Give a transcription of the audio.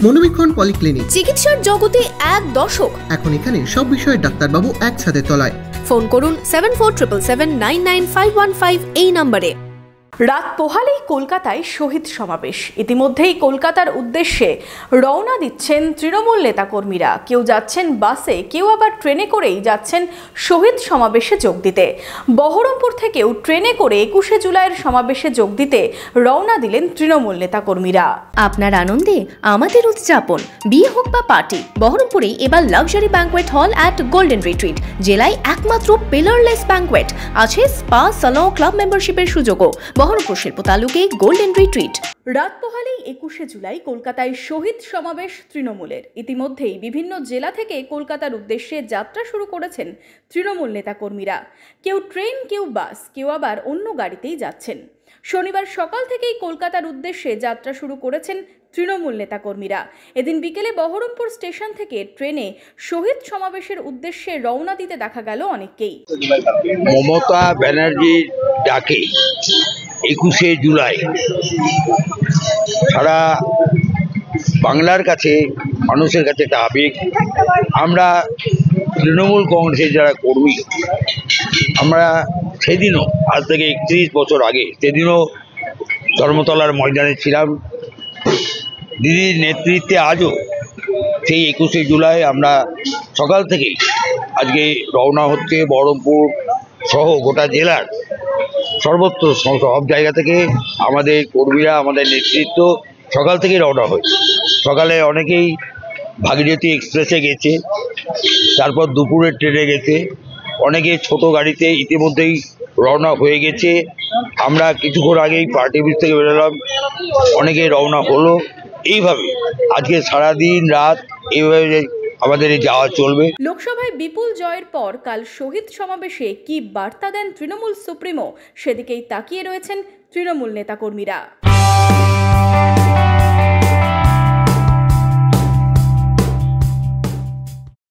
মনোবীক্ষণ polyclinic, চিকিৎসার জগতে এক দশক। এখন এখানে সব বিষয়ে ডাক্তারবাবু একসাথে তলায়। ফোন করুন 7477999515 এই নম্বরে। রাত পোহালেই কলকাতায় শহীদ সমাবেশ। ইতিমধ্যেই কলকাতার উদ্দেশ্যে রওনা দিচ্ছেন তৃণমূল নেতাকর্মীরা। কেউ যাচ্ছেন বাসে, কেউ আবার ট্রেনে করেই যাচ্ছেন শহীদ সমাবেশে যোগ দিতে। বহরমপুর থেকেও ট্রেনে করে 21শে জুলাইয়ের সমাবেশে যোগ দিতে রওনা দিলেন তৃণমূল নেতাকর্মীরা। আপনার আনন্দে আমাদের উদযাপন, বিয়ে হোক বা পার্টি, বহরমপুরে এবার luxury banquet hall at golden retreat. জেলায় একমাত্র পিলারলেস ব্যাঙ্কোয়েট, আছে স্পা, সালন, ক্লাব মেম্বারশিপের সুযোগও। বহরমপুর শিল্প তালুকে গোল্ডেন রিট্রিট। রাত পোহালেই 21শে জুলাই কলকাতায় শহীদ সমাবেশ তৃণমূলের। ইতিমধ্যেই বিভিন্ন জেলা থেকে কলকাতার উদ্দেশ্যে যাত্রা শুরু করেছেন তৃণমূল নেতাকর্মীরা। কেউ ট্রেন, কেউ বাস, কেউ আবার অন্য গাড়িতেই যাচ্ছেন। শনিবার সকাল থেকেই কলকাতার উদ্দেশ্যে যাত্রা শুরু করেছেন তৃণমূল নেতাকর্মীরা। এদিন বিকেলে বহরমপুর স্টেশন থেকে ট্রেনে শহীদ সমাবেশের উদ্দেশ্যে রওনা দিতে দেখা গেল অনেককেই। মমতা ব্যানার্জির ডাকে 21শে জুলাই সারা বাংলার কাছে, মানুষের কাছে একটা আবেগ। আমরা তৃণমূল কংগ্রেসের যারা কর্মী, আমরা সেদিনও, আজ থেকে 31 বছর আগে, সেদিনও ধর্মতলার ময়দানে ছিলাম। দিদির নেতৃত্বে আজও সেই 21শে জুলাই আমরা সকাল থেকেই আজকে রওনা হচ্ছে। বহরমপুর সহ গোটা জেলার সর্বত্র সব জায়গা থেকে আমাদের কর্মীরা, আমাদের নেতৃত্ব সকাল থেকেই রওনা হয়। সকালে অনেকেই ভাগীরথী এক্সপ্রেসে গেছে, তারপর দুপুরের ট্রেনে গেছে, অনেকে ছোট গাড়িতে ইতিমধ্যেই রওনা হয়ে গেছে। আমরা কিছুক্ষণ আগেই পার্টি অফিস থেকে বেরোলাম, অনেকে রওনা হলো। এইভাবে আজকে সারাদিন রাত এইভাবে আমাদের যাওয়া চলবে। লোকসভায় বিপুল জয়ের পর কাল শহীদ সমাবেশে কি বার্তা দেন তৃণমূল সুপ্রিমো, সেদিকেই তাকিয়ে রয়েছেন তৃণমূল নেতাকর্মীরা।